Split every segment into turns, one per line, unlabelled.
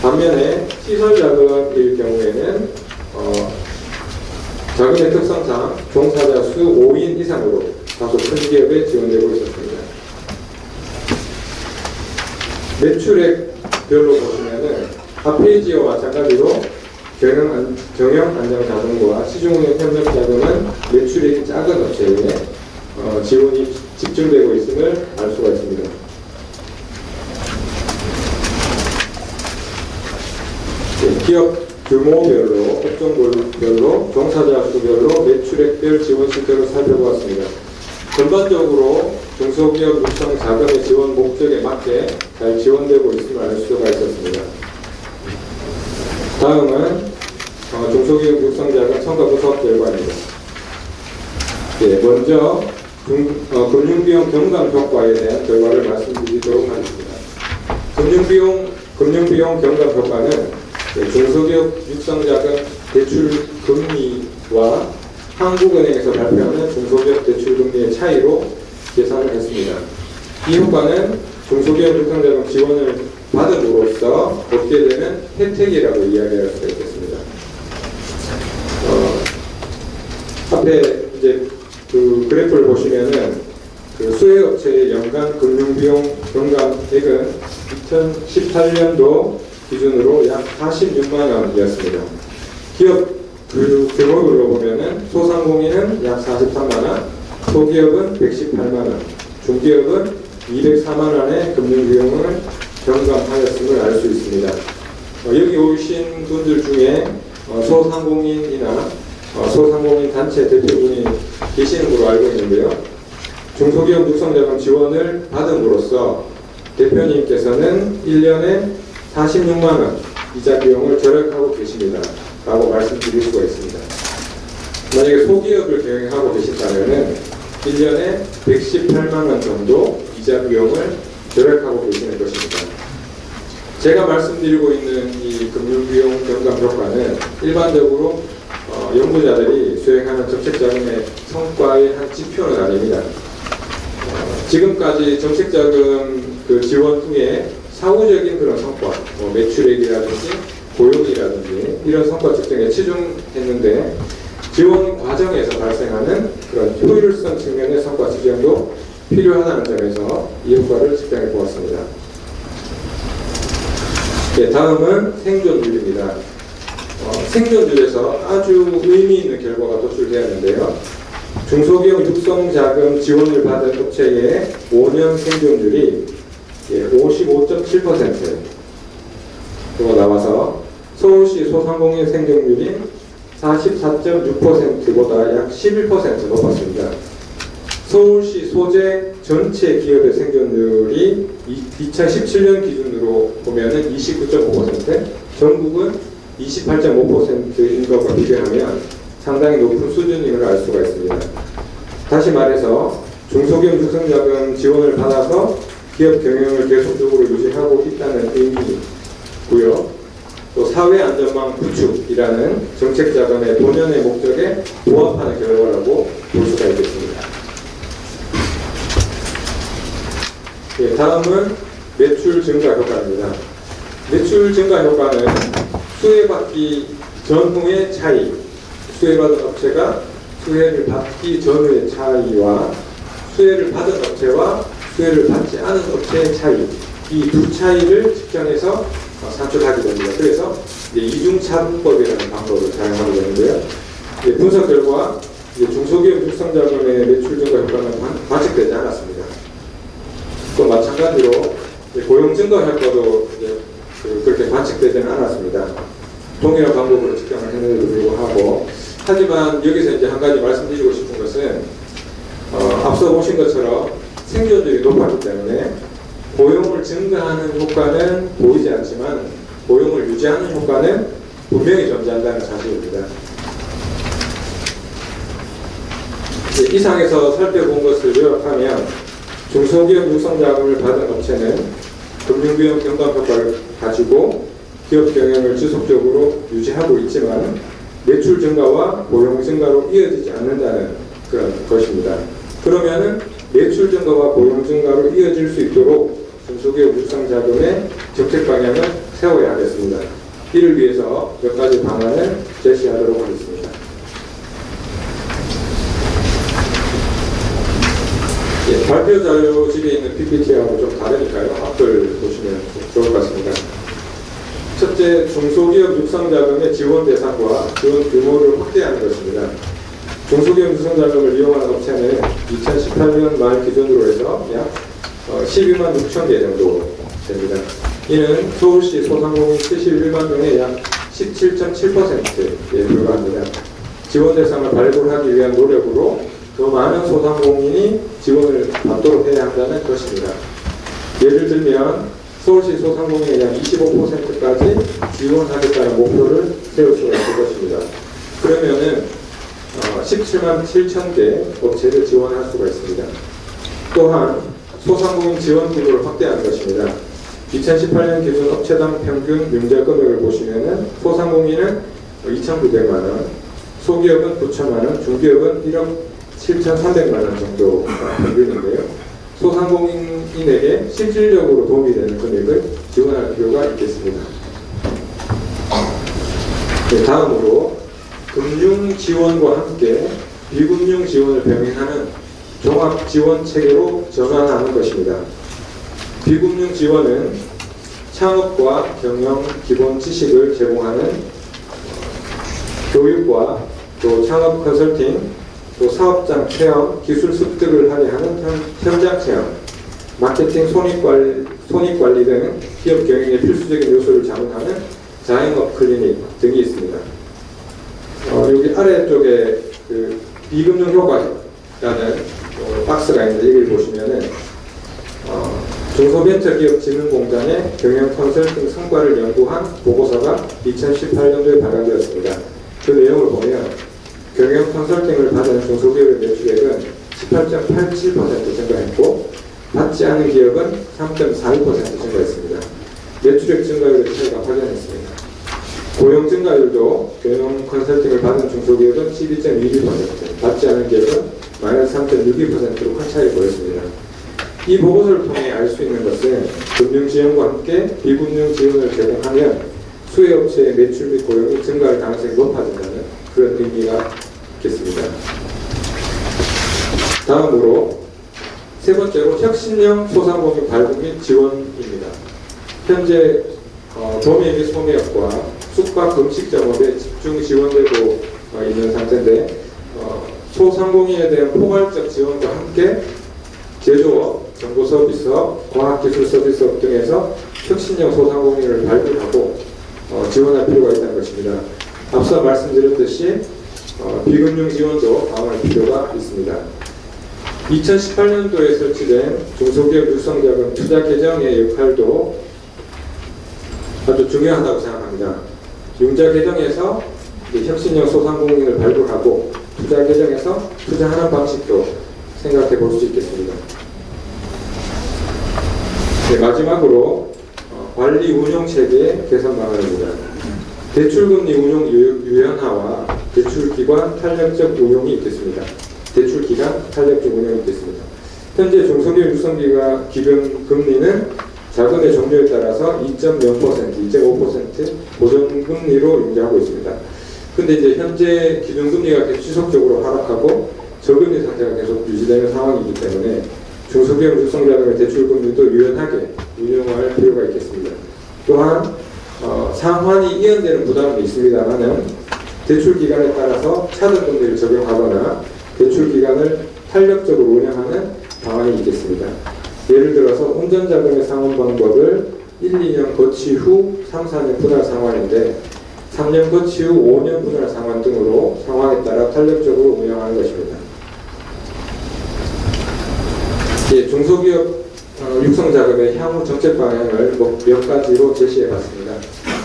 반면에 시설 자금일 경우에는 자금의 특성상 종사자 수 5인 이상으로 다소 큰 기업에 지원되고 있었습니다. 매출액별로 보시면은 앞페이지와 마찬가지로 경영 안정 자금과 시중은행 협력 자금은 매출액이 작은 업체에 지원이 집중되고 있음을 알 수가 있습니다. 기업 규모별로, 업종별로, 종사자 수별로 매출액별 지원 실태를 살펴보았습니다. 전반적으로 중소기업 육성 자금의 지원 목적에 맞게 잘 지원되고 있음을 알 수가 있었습니다. 다음은 중소기업 육성 자금 성과 분석 결과입니다. 먼저 금융비용 경감 효과에 대한 결과를 말씀드리도록 하겠습니다. 금융비용 경감 효과는 중소기업 육성자금 대출 금리와 한국은행에서 발표하는 중소기업 대출 금리의 차이로 계산을 했습니다. 이 효과는 중소기업 육성자금 지원을 받음으로써 얻게 되는 혜택이라고 이야기할 수가 있겠습니다. 앞에 이제 그 그래프를 보시면은 그 수혜업체의 연간 금융비용 경감액은 2018년도 기준으로 약 46만 원이었습니다. 기업 규모별로 보면은 소상공인은 약 43만 원, 소기업은 118만 원, 중기업은 204만 원의 금융비용을 경감하였음을 알 수 있습니다. 여기 오신 분들 중에 소상공인이나 소상공인 단체 대표분이 계시는 걸로 알고 있는데요. 중소기업 육성자금 지원을 받음으로써 대표님께서는 1년에 46만 원 이자 비용을 절약하고 계십니다. 라고 말씀드릴 수가 있습니다. 만약에 소기업을 경영하고 계신다면 1년에 118만 원 정도 이자 비용을 절약하고 계시는 것입니다. 제가 말씀드리고 있는 이 금융비용 경감 효과는 일반적으로 연구자들이 수행하는 정책자금의 성과의 한 지표는 아닙니다. 지금까지 정책자금 그 지원 후에 사후적인 그런 성과, 매출액이라든지 고용이라든지 이런 성과 측정에 치중했는데 지원 과정에서 발생하는 그런 효율성 측면의 성과 측정도 필요하다는 점에서 이 효과를 측정해 보았습니다. 다음은 생존율입니다. 생존율에서 아주 의미 있는 결과가 도출되었는데요. 중소기업 육성자금 지원을 받은 업체의 5년 생존율이 55.7%로 나와서 서울시 소상공인 생존율이 44.6%보다 약 11% 높았습니다. 서울시 소재 전체 기업의 생존율이 2017년 기준으로 보면은 29.5%, 전국은 28.5%인 것과 비교하면 상당히 높은 수준임을 알 수가 있습니다. 다시 말해서 중소기업 육성자금 지원을 받아서 기업 경영을 계속적으로 유지하고 있다는 의미고요. 또 사회안전망 구축이라는 정책자금의 본연의 목적에 부합하는 결과라고 볼 수가 있겠습니다. 다음은 매출 증가 효과입니다. 매출 증가 효과는 수혜받기 전후의 차이, 수혜받은 업체가 수혜를 받기 전후의 차이와 수혜를 받은 업체와 수혜를 받지 않은 업체의 차이, 이 두 차이를 측정해서 산출하게 됩니다. 그래서 이중차분법이라는 방법을 사용하게 되는데요. 분석 결과 중소기업 육성자금의 매출 증가 효과는 관측되지 않았습니다. 또 마찬가지로 고용 증가 효과도 그렇게 관측되지는 않았습니다. 동일한 방법으로 측정을 했는데도 불구하고, 하지만 여기서 이제 한 가지 말씀드리고 싶은 것은 앞서 보신 것처럼 생존율이 높았기 때문에 고용을 증가하는 효과는 보이지 않지만 고용을 유지하는 효과는 분명히 존재한다는 사실입니다. 이상에서 살펴본 것을 요약하면 중소기업 육성자금을 받은 업체는 금융비용 경감 효과를 가지고 기업 경영을 지속적으로 유지하고 있지만 매출 증가와 고용 증가로 이어지지 않는다는 그런 것입니다. 그러면은 매출 증가와 고용 증가로 이어질 수 있도록 중소기업 육성자금의 정책 방향을 세워야 하겠습니다. 이를 위해서 몇 가지 방안을 제시하도록 하겠습니다. 예, 발표 자료집에 있는 PPT하고 좀 다르니까요. 앞을 보시면 좋을 것 같습니다. 첫째, 중소기업 육성자금의 지원 대상과 지원 규모를 확대하는 것입니다. 중소기업 육성자금을 이용하는 업체는 2018년 말 기준으로 해서 약 12만 6천 개 정도 됩니다. 이는 서울시 소상공인 71만 명의 약 17.7%에 불과합니다. 지원 대상을 발굴하기 위한 노력으로 더 많은 소상공인이 지원을 받도록 해야 한다는 것입니다. 예를 들면 서울시 소상공인의 약 25%까지 지원하겠다는 목표를 세울 수가 있을 것입니다. 그러면은 17만 7천 개 업체를 지원할 수가 있습니다. 또한 소상공인 지원 규모를 확대하는 것입니다. 2018년 기준 업체당 평균 융자 금액을 보시면은 소상공인은 2,900만 원, 소기업은 9천만 원, 중기업은 1억 7,300만 원 정도 평균인데요. 소상공인에게 실질적으로 도움이 되는 금액을 지원할 필요가 있겠습니다. 네, 다음으로 금융 지원과 함께 비금융 지원을 병행하는 종합 지원 체계로 전환하는 것입니다. 비금융 지원은 창업과 경영 기본 지식을 제공하는 교육과 또 창업 컨설팅, 또 사업장 체험, 기술 습득을 하게 하는 현장 체험, 마케팅, 손익관리 등 기업 경영의 필수적인 요소를 자문하는 자영업 클리닉 등이 있습니다. 여기 아래쪽에 그 비금융 효과라는 박스가 있는데 여기를 보시면은 중소벤처기업진흥공단의 경영 컨설팅 성과를 연구한 보고서가 2018년도에 발간되었습니다. 그 내용을 보면 경영 컨설팅을 받은 중소기업의 매출액은 18.87% 증가했고 받지 않은 기업은 3.42% 증가했습니다. 매출액 증가율의 차이가 확연했습니다. 고용 증가율도 경영 컨설팅을 받은 중소기업은 12.21%, 받지 않은 기업은 마이너스 3.62%로 큰 차이를 보였습니다. 이 보고서를 통해 알 수 있는 것은 금융 지원과 함께 비금융 지원을 제공하면 수혜업체의 매출 및 고용이 증가할 가능성이 높아진다는 그런 의미가 있겠습니다. 다음으로 세 번째로 혁신형 소상공인 발굴 및 지원입니다. 현재 도매 및 소매업과 숙박 음식점업에 집중 지원되고 있는 상태인데 소상공인에 대한 포괄적 지원과 함께 제조업, 정보서비스업, 과학기술서비스업 등에서 혁신형 소상공인을 발굴하고 지원할 필요가 있다는 것입니다. 앞서 말씀드렸듯이 비금융 지원도 강화할 필요가 있습니다. 2018년도에 설치된 중소기업 육성자금 투자 계정의 역할도 아주 중요하다고 생각합니다. 융자 계정에서 혁신형 소상공인을 발굴하고 투자 계정에서 투자하는 방식도 생각해 볼 수 있겠습니다. 네, 마지막으로 관리 운용 체계 개선 방안입니다. 대출금리 운용 유연화와 대출기관 탄력적 운용이 있겠습니다. 대출기간 탄력적 운용이 있겠습니다. 현재 중소기업 육성기가 기금 금리는 자금의 종류에 따라서 2.0%, 2.5% 고정금리로 유지하고 있습니다. 근데 이제 현재 기준금리가 계속 지속적으로 하락하고 저금리 상태가 계속 유지되는 상황이기 때문에 중소기업 육성자금의 대출금리도 유연하게 운용할 필요가 있겠습니다. 또한 상환이 이연되는 부담은 있습니다만은 대출기간에 따라서 차등금리를 적용하거나 대출기간을 탄력적으로 운영하는 방안이 있겠습니다. 예를 들어서 운전자금의 상환 방법을 1, 2년 거치 후 3, 4년 분할 상환인데 3년 거치 후 5년 분할 상환 등으로 상황에 따라 탄력적으로 운영하는 것입니다. 예, 중소기업 육성자금의 향후 정책 방향을 몇 가지로 제시해 봤습니다.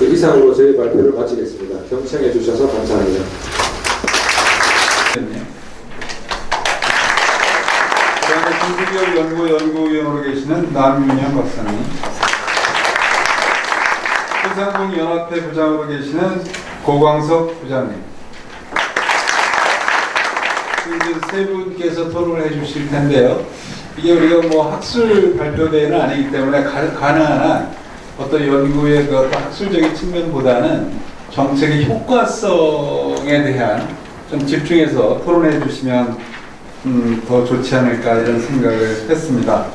이상으로 저희 발표를 마치겠습니다. 경청해 주셔서 감사합니다.
중소기업 연구위원으로 계시는 남윤영 박사님, 소상공인연합회 부장으로 계시는 고광석 부장님, 이제 세 분께서 토론을 해주실 텐데요. 이게 우리가 뭐 학술 발표대회는 아니기 때문에 가능한 어떤 연구의 그 어떤 학술적인 측면보다는 정책의 효과성에 대한 좀 집중해서 토론해 주시면 더 좋지 않을까 이런 생각을 했습니다.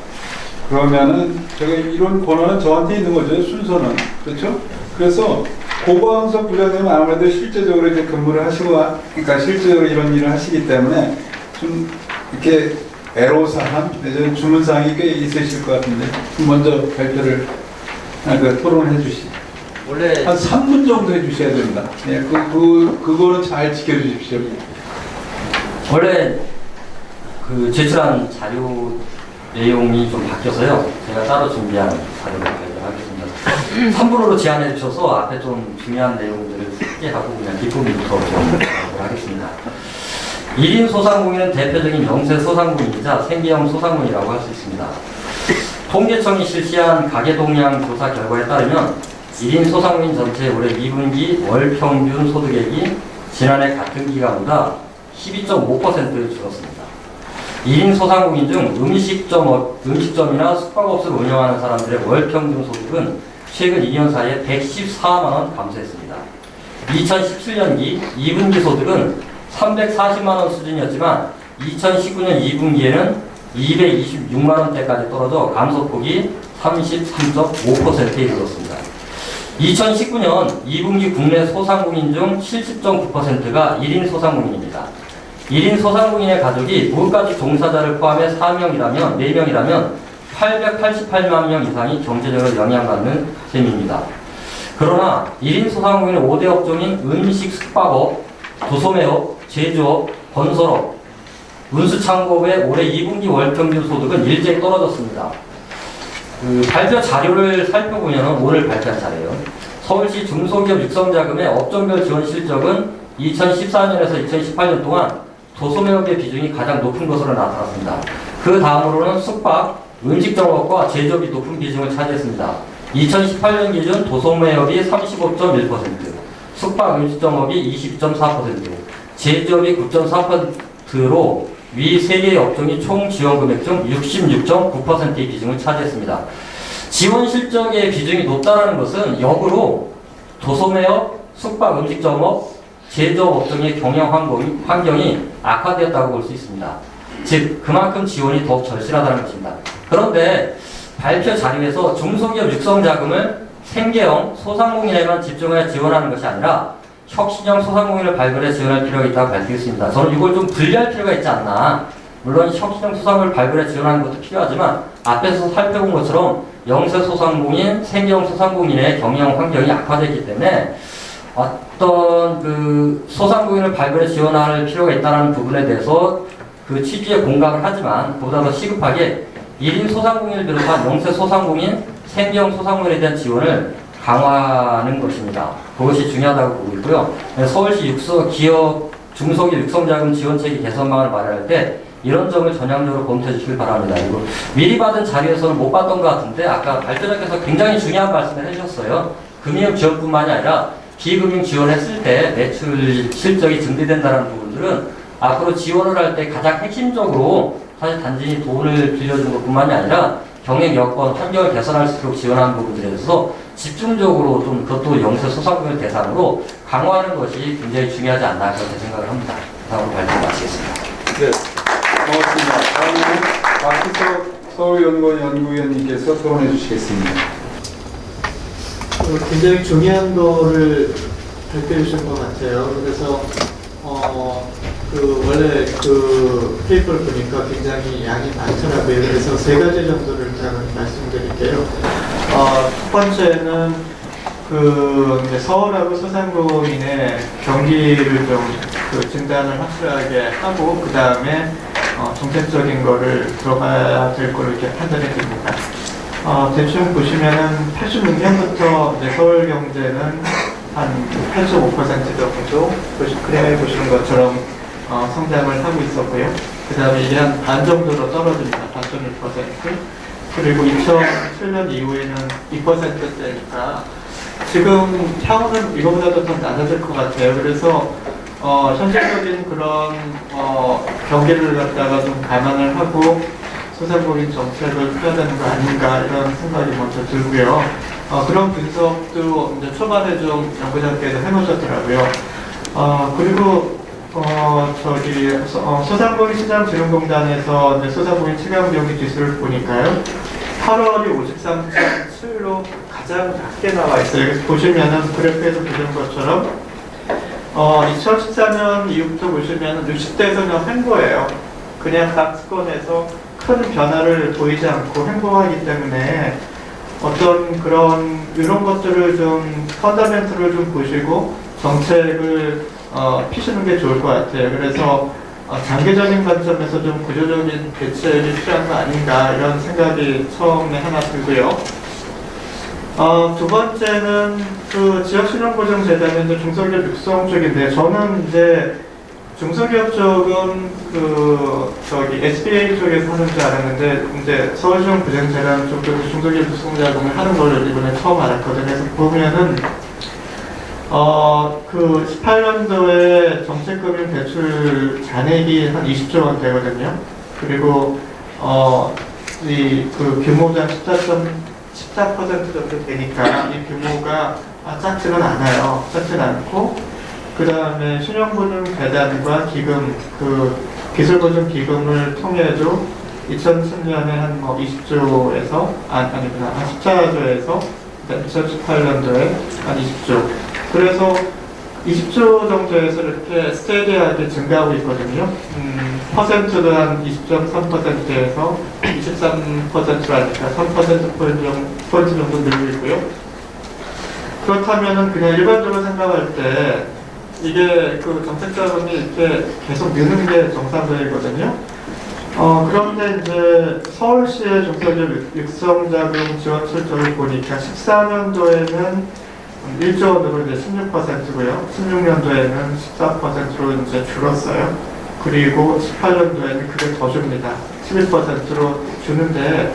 그러면은 제가 이런 권한은 저한테 있는 거죠. 순서는. 그렇죠? 그래서 고광석 부장님은 아무래도 실제적으로 이제 근무를 하시고, 그러니까 실제적으로 이런 일을 하시기 때문에 좀 이렇게 애로사항, 내지는 주문사항이 꽤 있으실 것 같은데 먼저 발표를, 그 토론을 해주시죠.
원래
한 3분 정도 해주셔야 됩니다. 예, 그거는 잘 지켜주십시오.
원래 그 제출한 자료 내용이 좀 바뀌어서요. 제가 따로 준비한 자료를 발표하겠습니다. 3분으로 제안해 주셔서 앞에 좀 중요한 내용들을 소개하고 그냥 뒷부분부터 좀 하겠습니다. 1인 소상공인은 대표적인 영세 소상공인이자 생계형 소상공인이라고 할 수 있습니다. 통계청이 실시한 가계동향 조사 결과에 따르면 1인 소상공인 전체 올해 2분기 월 평균 소득액이 지난해 같은 기간보다 12.5% 줄었습니다. 1인 소상공인 중 음식점이나 숙박업소를 운영하는 사람들의 월 평균 소득은 최근 2년 사이에 114만원 감소했습니다. 2017년기 2분기 소득은 340만원 수준이었지만 2019년 2분기에는 226만원대까지 떨어져 감소폭이 33.5%에 이르렀습니다. 2019년 2분기 국내 소상공인 중 70.9%가 1인 소상공인입니다. 1인 소상공인의 가족이 무가지 종사자를 포함해 4명이라면 888만 명 이상이 경제적으로 영향받는 셈입니다. 그러나 1인 소상공인의 5대 업종인 음식, 숙박업, 도소매업, 제조업, 건설업, 운수창고업의 올해 2분기 월평균 소득은 일제히 떨어졌습니다. 발표 자료를 살펴보면 오늘 발표한 자료예요. 서울시 중소기업 육성자금의 업종별 지원 실적은 2014년에서 2018년 동안 도소매업의 비중이 가장 높은 것으로 나타났습니다. 그 다음으로는 숙박, 음식점업과 제조업이 높은 비중을 차지했습니다. 2018년 기준 도소매업이 35.1%, 숙박 음식점업이 22.4%, 제조업이 9.4%로 위 3개의 업종이 총 지원 금액 중 66.9%의 비중을 차지했습니다. 지원 실적의 비중이 높다는 것은 역으로 도소매업, 숙박 음식점업, 제조업 업종의 경영 환경이 악화되었다고 볼 수 있습니다. 즉, 그만큼 지원이 더욱 절실하다는 것입니다. 그런데 발표 자료에서 중소기업 육성자금을 생계형 소상공인에만 집중하여 지원하는 것이 아니라 혁신형 소상공인을 발굴해 지원할 필요가 있다고 밝히겠습니다. 저는 이걸 좀 분리할 필요가 있지 않나. 물론 혁신형 소상공인을 발굴해 지원하는 것도 필요하지만 앞에서 살펴본 것처럼 영세 소상공인, 생계형 소상공인의 경영 환경이 악화되기 때문에 어떤 그 소상공인을 발굴해 지원할 필요가 있다는 부분에 대해서 그 취지에 공감을 하지만 보다 더 시급하게 1인 소상공인을 비롯한 영세 소상공인, 생계형 소상공인에 대한 지원을 강화하는 것입니다. 그것이 중요하다고 보고 있고요. 서울시 중소기업 육성자금 지원체계 개선방안을 마련할 때 이런 점을 전향적으로 검토해 주시길 바랍니다. 그리고 미리 받은 자리에서는 못 봤던 것 같은데 아까 발표자께서 굉장히 중요한 말씀을 해주셨어요. 금융 지원뿐만이 아니라 비금융 지원했을 때 매출 실적이 증대된다는 부분들은 앞으로 지원을 할 때 가장 핵심적으로 사실 단지 돈을 빌려주는 것뿐만이 아니라 경영 여건, 환경을 개선할 수 있도록 지원하는 부분들에 대해서 집중적으로 좀 그것도 영세 소상공인을 대상으로 강화하는 것이 굉장히 중요하지 않나 그렇게 생각을 합니다. 다음으로 발표 마치겠습니다.
네, 고맙습니다. 다음은 박희석 서울연구원 연구위원님께서 토론해 주시겠습니다.
굉장히 중요한 거를 발표해 주신 것 같아요. 그래서 원래 그 페이퍼를 보니까 굉장히 양이 많더라고요. 그래서 세 가지 정도를 일단 말씀드릴게요. 첫 번째는 이제 서울하고 소상공인의 경기를 좀 진단을 확실하게 하고 그 다음에 정책적인 거를 들어가야 될 거를 이렇게 판단해 줍니다. 대충 보시면은 86년부터 이제 서울 경제는 한 8.5% 정도 그래 보시는 것처럼 성장을 하고 있었고요. 그 다음에 이게 한 반 정도로 떨어집니다. 4.1%. 그리고 2007년 이후에는 2%대니까 지금 향후는 이거보다도 더 낮아질 것 같아요. 그래서 현실적인 그런 경기를 갖다가 좀 감안을 하고 소상공인 정책을 펴야 되는 거 아닌가 이런 생각이 먼저 들고요. 그런 분석도 이제 초반에 좀 연구자께서 해놓으셨더라고요. 그리고 소상공인 시장진흥공단에서 이제 소상공인 체감 경기 지수를 보니까요. 8월이 53.7로 가장 낮게 나와 있어요. 그래서 보시면은 그래프에서 보신 것처럼 2014년 이후부터 보시면 60대에서 그냥 횡보예요. 그냥 박스권에서 큰 변화를 보이지 않고 횡보하기 때문에 어떤 그런 이런 것들을 좀 펀더멘트를 좀 보시고 정책을 피시는 게 좋을 것 같아요. 그래서 장기적인 관점에서 좀 구조적인 대책이 필요한 거 아닌가 이런 생각이 처음에 하나 들고요. 두 번째는 그 지역신용보장재단의 이제 중소기업 육성 쪽인데 저는 이제 중소기업 쪽은 SBA 쪽에서 하는 줄 알았는데 이제 서울시정부장재단 쪽도 중소기업 육성 자금을 하는 걸 이번에 처음 알았거든요. 그래서 보면은 그 18년도에 정책금융 대출 잔액이 한 20조 원 되거든요. 그리고 그 규모가 14% 정도 되니까 이 규모가 작지는 않아요. 작지는 않고 그 다음에 신용보증재단과 기금, 그 기술보증기금을 통해도 2010년에 한 20조에서 아니구나 한 14조에서 2018년도에 한 20조. 그래서 20조 정도에서 이렇게 스테디하게 증가하고 있거든요. 퍼센트도 한 20.3%에서 23%라니까 3%포인트 정도 늘고 있고요. 그렇다면은 그냥 일반적으로 생각할 때 이게 그 정책 자금이 이렇게 계속 느는 게 정상적이거든요. 그런데 이제 서울시의 중소기업 육성자금 지원 출처를 보니까 14년도에는 1조 원으로 이제 16%고요. 16년도에는 14%로 이제 줄었어요. 그리고 18년도에는 그게 더 줍니다. 11%로 주는데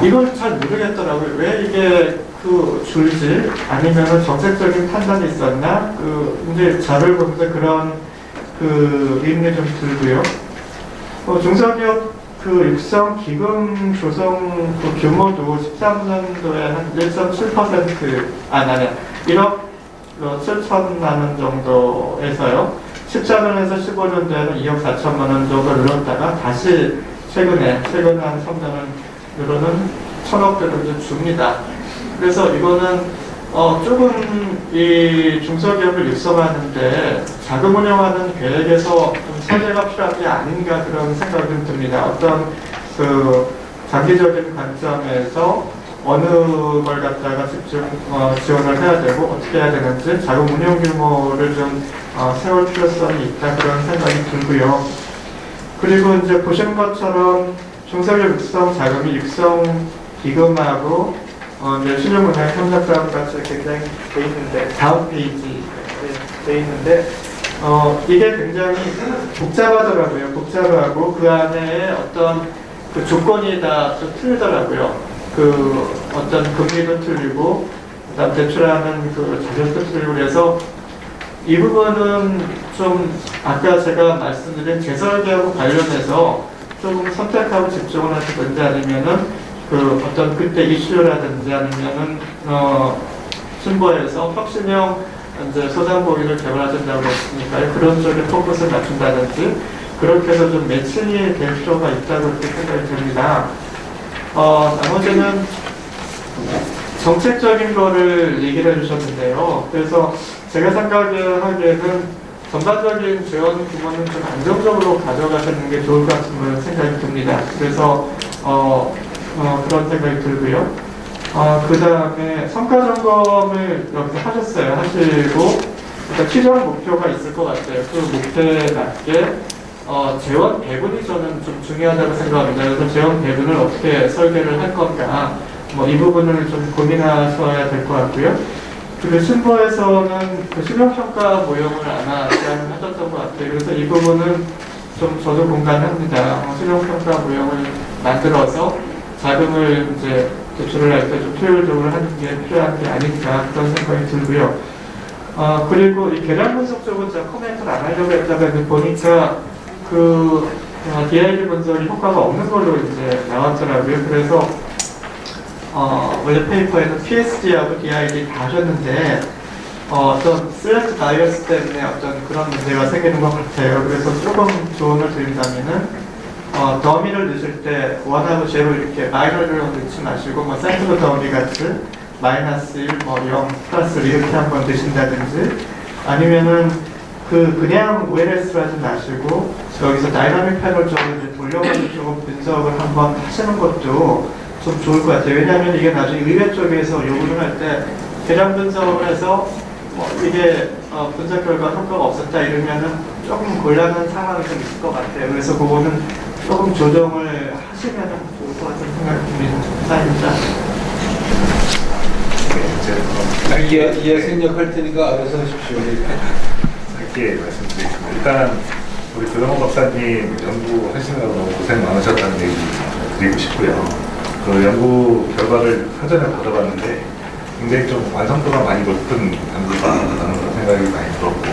이걸 잘 모르겠더라고요. 왜 이게 그 줄지? 아니면은 정책적인 판단이 있었나? 이제 자료를 보면서 그런 그 의문이 좀 들고요. 중소기업 그 육성 기금 조성 그 규모도 13년도에 한 1.7% 1억 7천만 원 정도에서요. 14년에서 15년도에는 2억 4천만 원 정도 늘었다가 다시 최근에 한 3년은 늘어는 1,000억 정도 줍니다. 그래서 이거는 조금 이 중소기업을 육성하는데 자금 운영하는 계획에서 좀 설계가 필요한 게 아닌가 그런 생각이 좀 듭니다. 어떤 그 장기적인 관점에서 어느 걸 갖다가 지원을 해야 되고 어떻게 해야 되는지 자금 운영 규모를 좀 세울 필요성이 있다 그런 생각이 들고요. 그리고 이제 보신 것처럼 중소기업 육성 자금이 육성 기금하고 신용은행 협력자금 같이 굉장히 돼 있는데 다음 페이지에 돼 있는데 이게 굉장히 복잡하더라고요. 복잡하고 그 안에 어떤 그 조건이 다 좀 틀리더라고요. 그 어떤 금리도 틀리고 그다음 대출하는 그 자격도 틀리고 그래서 이 부분은 좀 아까 제가 말씀드린 재설계하고 관련해서 조금 선택하고 집중을 하시든지 아니면은 그 어떤 그때 이슈라든지 아니면은 신보에서 혁신형 이제 소상공인을 개발하신다고 했으니까 그런 쪽에 포커스를 맞춘다든지 그렇게 해서 좀 매칭이 될 필요가 있다고 그렇게 생각이 듭니다. 나머지는 정책적인 거를 얘기를 해주셨는데요. 그래서 제가 생각하기에는 전반적인 지원 규모는 좀 안정적으로 가져가시는 게 좋을 것 같은 생각이 듭니다. 그래서 그런 생각이 들고요. 그 다음에 성과 점검을 여기서 하셨어요. 하시고 일단 최종 목표가 있을 것 같아요. 그 목표에 맞게 재원 배분이 저는 좀 중요하다고 생각합니다. 그래서 재원 배분을 어떻게 설계를 할 건가 이 부분을 좀 고민하셔야 될 것 같고요. 그리고 신보에서는 그 실용평가 모형을 아마 제안을 하셨던 것 같아요. 그래서 이 부분은 좀 저도 공감합니다. 실용평가 모형을 만들어서 자금을 이제 대출을 할 때 좀 효율적으로 하는 게 필요한 게 아닌가 그런 생각이 들고요. 그리고 이 계량 분석 쪽은 제가 코멘트를 안 하려고 했다가 보니까 그 DID 분석이 효과가 없는 걸로 이제 나왔더라고요. 그래서 원래 페이퍼에는 PSG하고 DID 다 하셨는데 어떤 셀렉트 바이어스 때문에 어떤 그런 문제가 생기는 것 같아요. 그래서 조금 조언을 드린다면은 더미를 넣으실 때 1하고 0 이렇게 마이너를 넣지 마시고 뭐 센트로 더미 같은 마이너스 1, 뭐 0, 플러스 1 이렇게 한번 넣으신다든지 아니면은 그냥 OLS로 하지 마시고 여기서 다이나믹 패널 쪽으로 이제 돌려가지고 조금 분석을 한번 하시는 것도 좀 좋을 것 같아요. 왜냐하면 이게 나중에 의회 쪽에서 요구를 할 때 계량 분석을 해서 이게 분석 결과 효과가 없었다 이러면은 조금 곤란한 상황이 좀 있을 것 같아요. 그래서 그거는 조금 조정을 하시면 좋을 것 같은 생각이 듭니다. 감사합니다.
이해 생략할 테니까 알아서 하십시오.
짧게 말씀드리겠습니다. 일단 우리 조정호 박사님 연구하시느라고 너무 고생 많으셨다는 얘기 드리고 싶고요. 그 연구 결과를 사전에 받아봤는데 굉장히 좀 완성도가 많이 높은 연구다라는 그런 생각이 많이 들었고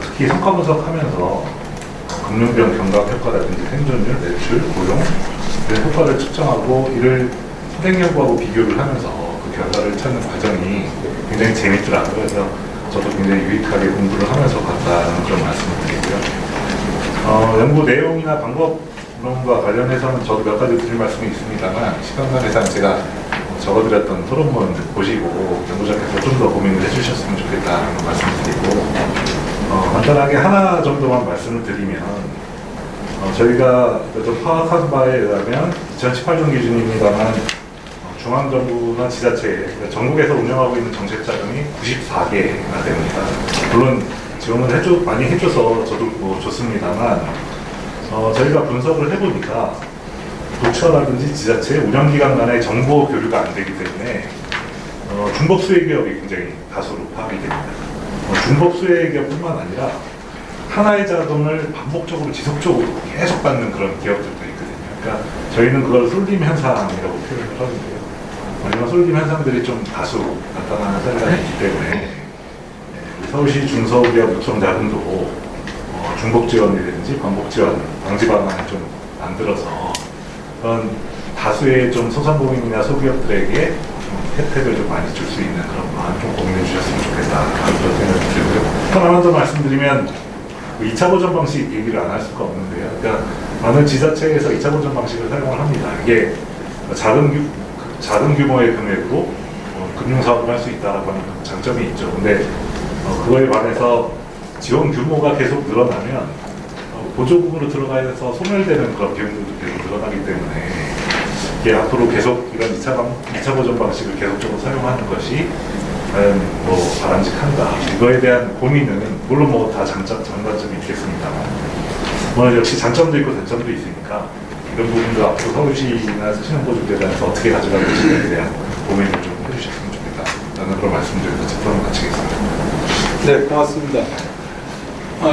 특히 성과 분석하면서 금융병 경각 효과라든지 생존율, 매출, 고용 이런 효과를 측정하고 이를 선행 연구하고 비교를 하면서 그 결과를 찾는 과정이 굉장히 재밌더라고요. 그래서 저도 굉장히 유익하게 공부를 하면서 봤다는 그런 말씀을 드리고요. 연구 내용이나 방법론과 관련해서는 저도 몇 가지 드릴 말씀이 있습니다만 시간 관계상 제가 적어드렸던 토론문 보시고 연구자께서 좀 더 고민을 해주셨으면 좋겠다는 말씀을 드리고 간단하게 하나 정도만 말씀을 드리면 저희가 좀 파악한 바에 의하면 2018년 기준입니다만 중앙정부나 지자체, 그러니까 전국에서 운영하고 있는 정책 자금이 94개가 됩니다. 물론 지원을 많이 해줘서 저도 뭐 좋습니다만 저희가 분석을 해보니까 도처라든지 지자체, 운영기관 간의 정보 교류가 안 되기 때문에 중복 수혜 기업이 굉장히 다수로 파악이 됩니다. 중복 수혜 기업뿐만 아니라 하나의 자금을 반복적으로 지속적으로 계속 받는 그런 기업들도 있거든요. 그러니까 저희는 그걸 쏠림 현상이라고 표현을 하는데요. 이런 쏠림 현상들이 좀 다수 나타나는 사례가 있기 때문에 서울시 중소기업 요청 자금도 중복 지원이라든지 반복 지원 방지 방안을 좀 만들어서 그런 다수의 좀 소상공인이나 소기업들에게 좀 혜택을 좀 많이 줄 수 있는 그런 방안 좀 고민해 주셨으면 좋겠다 그런 생각이 들고요. 하나 더 말씀드리면 2차 보전 방식 얘기를 안 할 수가 없는데요. 그러니까 많은 지자체에서 2차 보전 방식을 사용을 합니다. 이게 작은 규모의 금액으로 금융사업을 할 수 있다라고 하는 장점이 있죠. 근데 그거에 반해서 지원 규모가 계속 늘어나면 보조금으로 들어가서 소멸되는 그런 비용들도 계속 늘어나기 때문에 이게 앞으로 계속 이런 2차 보전 방식을 계속적으로 사용하는 것이 과연 뭐 바람직한가 이거에 대한 고민은 물론 뭐 다 장단점이 있겠습니다만 뭐 역시 장점도 있고 단점도 있으니까 이런 부분도 앞으로 서울시나 신용보증재단에서 어떻게 가져갈 것인가에 대한 고민을 좀 해주셨으면 좋겠다라는 그런 말씀드리면서 토론을 마치겠습니다.
네, 고맙습니다.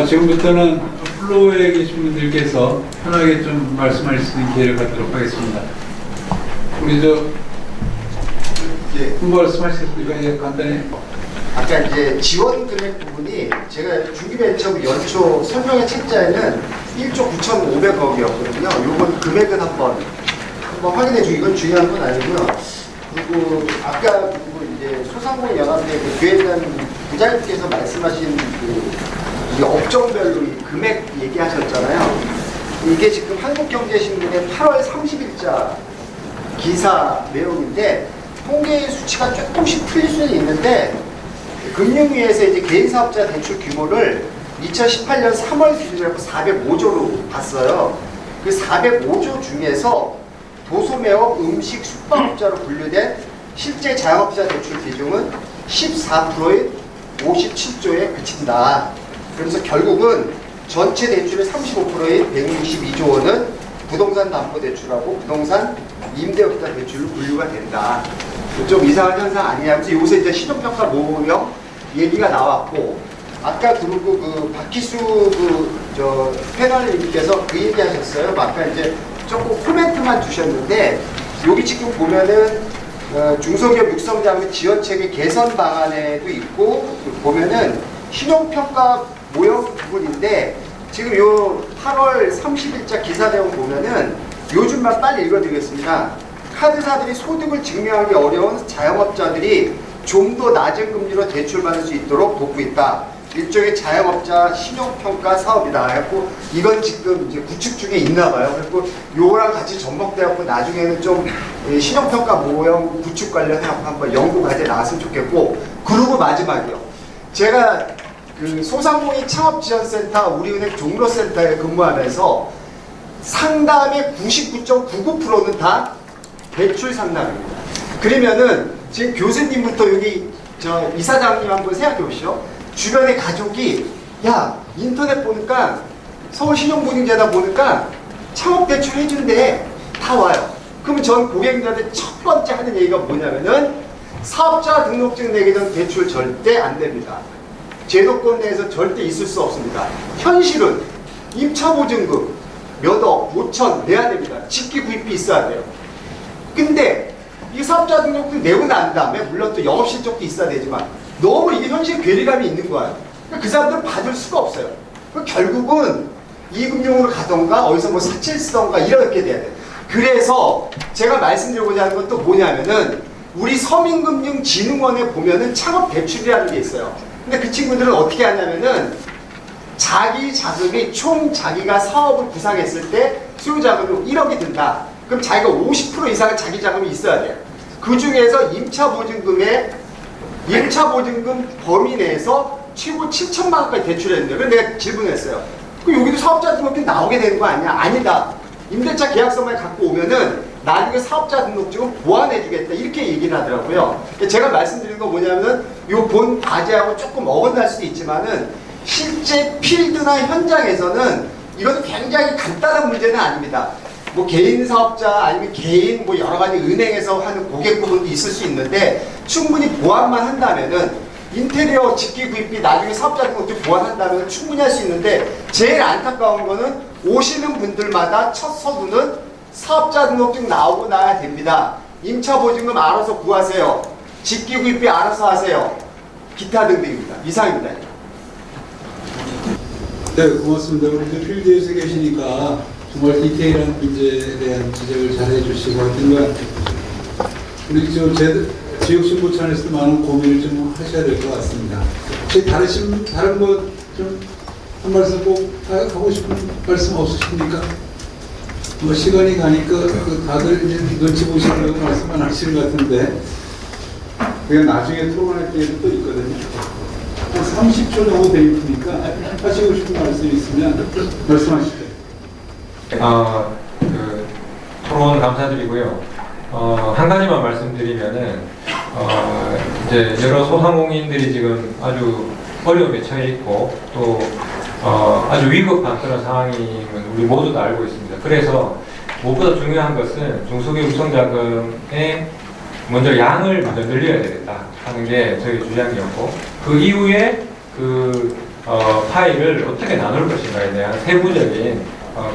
지금부터는 플로어에 계신 분들께서 편하게 좀 말씀할 수 있는 기회를 갖도록 하겠습니다. 우리 말씀하셨으니까 간단히.
아까 이제 지원 금액 부분이 제가 중기벤처부 연초 설명의 책자에는 1조 9,500억이었거든요. 요건 금액은 한번 확인해 주고 이건 중요한 건 아니고요. 그리고 아까 이제 소상공인 연합회 그 교회단 부장님께서 말씀하신 이 업종별로 이 금액 얘기하셨잖아요. 이게 지금 한국경제신문의 8월 30일자 기사 내용인데 통계 수치가 조금씩 틀릴 수는 있는데 금융위에서 이제 개인사업자 대출 규모를 2018년 3월 기준으로 405조로 봤어요. 그 405조 중에서 도소매업, 음식, 숙박업자로 분류된 실제 자영업자 대출 비중은 14%인 57조에 그친다. 그래서 결국은 전체 대출의 35%인 162조 원은 부동산 담보대출하고 부동산 임대업자 대출로 분류가 된다. 좀 이상한 현상 아니냐면서 요새 이제 시정평가 모형 얘기가 나왔고 아까 그리고 그 박희수 패널님께서 그 얘기 하셨어요. 아까 이제 조금 코멘트만 주셨는데 여기 지금 보면은 중소기업 육성자금 지원체계 개선 방안에도 있고 보면은 신용평가 모형 부분인데 지금 요 8월 30일자 기사 내용 보면은 요즘만 빨리 읽어드리겠습니다. 카드사들이 소득을 증명하기 어려운 자영업자들이 좀 더 낮은 금리로 대출받을 수 있도록 돕고 있다. 일종의 자영업자 신용평가 사업이다. 그래갖고 이건 지금 이제 구축 중에 있나 봐요. 그래갖고 요거랑 같이 접목돼갖고 나중에는 좀 신용평가 모형 구축 관련해갖고 한번 연구 과제 나왔으면 좋겠고, 그리고 마지막이요. 제가 그 소상공인 창업지원센터 우리은행 종로센터에 근무하면서 상담의 99.99%는 다 대출 상담입니다. 그러면은 지금 교수님부터 여기 저 이사장님 한번 생각해 보시죠. 주변에 가족이 야 인터넷 보니까 서울신용보증재단 보니까 창업대출 해준대. 다 와요. 그러면 전 고객님한테 첫 번째 하는 얘기가 뭐냐면은 사업자 등록증 내기 전 대출 절대 안 됩니다. 제도권 내에서 절대 있을 수 없습니다. 현실은 임차보증금 몇억, 5천 내야 됩니다. 직기구입비 있어야 돼요. 근데 이 사업자 등록증 내고 난 다음에 물론 또 영업실적도 있어야 되지만 너무 이게 현실 괴리감이 있는 거예요. 그 사람들은 받을 수가 없어요. 결국은 이금융으로 가던가 어디서 뭐 사채를 쓰던가 이렇게 돼야 돼요. 그래서 제가 말씀드리고자 하는 건 또 뭐냐면은 우리 서민금융진흥원에 보면은 창업대출이라는 게 있어요. 근데 그 친구들은 어떻게 하냐면은 자기 자금이 총 자기가 사업을 구상했을 때 수요자금이 1억이 든다. 그럼 자기가 50% 이상의 자기 자금이 있어야 돼요. 그 중에서 임차보증금 범위 내에서 최고 7천만 원까지 대출했는데, 그래서 내가 질문했어요. 그럼 여기도 사업자 등록증 나오게 되는 거 아니야? 아니다. 임대차 계약서만 갖고 오면은 나중에 사업자 등록증은 보완해주겠다. 이렇게 얘기를 하더라고요. 제가 말씀드린 건 뭐냐면은 요 본 과제하고 조금 어긋날 수도 있지만은 실제 필드나 현장에서는 이것도 굉장히 간단한 문제는 아닙니다. 뭐 개인 사업자 아니면 개인 뭐 여러 가지 은행에서 하는 고객 부분도 있을 수 있는데 충분히 보완만 한다면은 인테리어 직기 구입비 나중에 사업자 등록증 보완한다면 충분히 할 수 있는데, 제일 안타까운 거는 오시는 분들마다 첫 서두는 사업자 등록증 나오고 나야 됩니다. 임차보증금 알아서 구하세요. 직기 구입비 알아서 하세요. 기타 등등입니다. 이상입니다.
네, 고맙습니다. 우리 그 필드에서 계시니까 정말 디테일한 문제에 대한 지적을 잘 해주시고 하여튼간 우리 지역신고차원에서도 많은 고민을 좀 하셔야 될 것 같습니다. 혹시 다른 거 좀 한 말씀 꼭 하고 싶은 말씀 없으십니까? 뭐 시간이 가니까 다들 이제 눈치 보시려고 말씀 안 하시는 것 같은데 그냥 나중에 토론할 기회도 또 있거든요. 한 30초 정도 돼 있으니까 하시고 싶은 말씀 있으면 말씀하시죠.
토론 감사드리고요. 한 가지만 말씀드리면은 이제 여러 소상공인들이 지금 아주 어려움에 처해 있고 또 아주 위급한 그런 상황임은 우리 모두 다 알고 있습니다. 그래서 무엇보다 중요한 것은 중소기업 유통자금의 먼저 양을 먼저 늘려야 되겠다 하는 게 저희 주장이었고, 그 이후에 그 파일을 어떻게 나눌 것인가에 대한 세부적인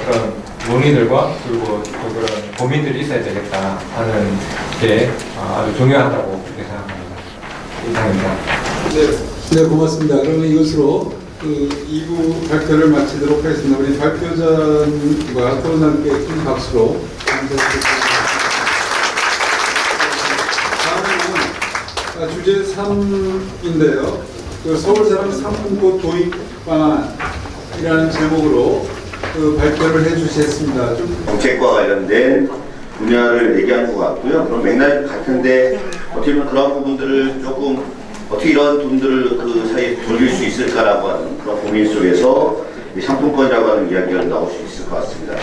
그런 논의들과 그리고 또 그런 고민들이 있어야 되겠다 하는 게 아주 중요하다고 그렇게 생각합니다. 이상입니다.
네, 고맙습니다. 그러면 이것으로 그 2부 발표를 마치도록 하겠습니다. 우리 발표자님과 토론자님께 큰 박수로 감사드리겠습니다. 다음은 주제 3인데요. 그 서울사람 상품권 도입 방안이라는 제목으로 그 발표를 해주셨습니다.
정책과 관련된 분야를 얘기하는 것 같고요. 그런 맥락이 같은데 어떻게 보면 그런 부분들을 조금 어떻게 이런 돈들을 그 사이에 돌릴 수 있을까라고 하는 그런 고민 속에서 이 상품권이라고 하는 이야기가 나올 수 있을 것 같습니다.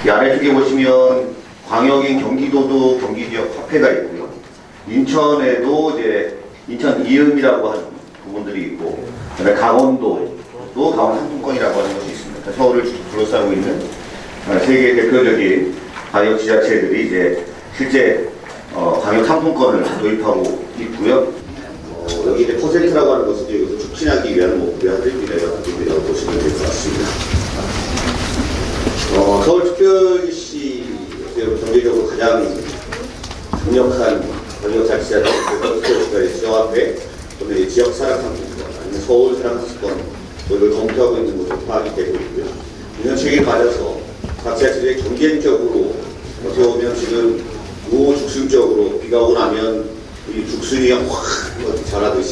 이 아래쪽에 보시면 광역인 경기도도 경기지역 화폐가 있고요. 인천에도 이제 인천 이음이라고 하는 부분들이 있고, 그다음에 강원도도 강원 상품권이라고 하는 것이 있습니다. 서울을 둘러싸고 있는 세계 대표적인 광역 지자체들이 이제 실제 광역 상품권을 도입하고 있고요. 여기 이제 퍼센트라고 하는 것은 이것을 촉진하기 위한 목표의 한정기라고 보시면 될 것 같습니다. 서울특별시 경제적으로 가장 강력한 광역자치자치 서울특별시가 지역화폐 또는 지역사랑 상품권 아니면 서울 사랑 상품권 이걸 검토하고 있는 것으로 파악이 되고 있고요. 운영책을 가져서 각 자체들이 경쟁적으로 어떻게 보면 지금 우후죽순적으로 비가 오고 나면 이 죽순이 확 자라듯이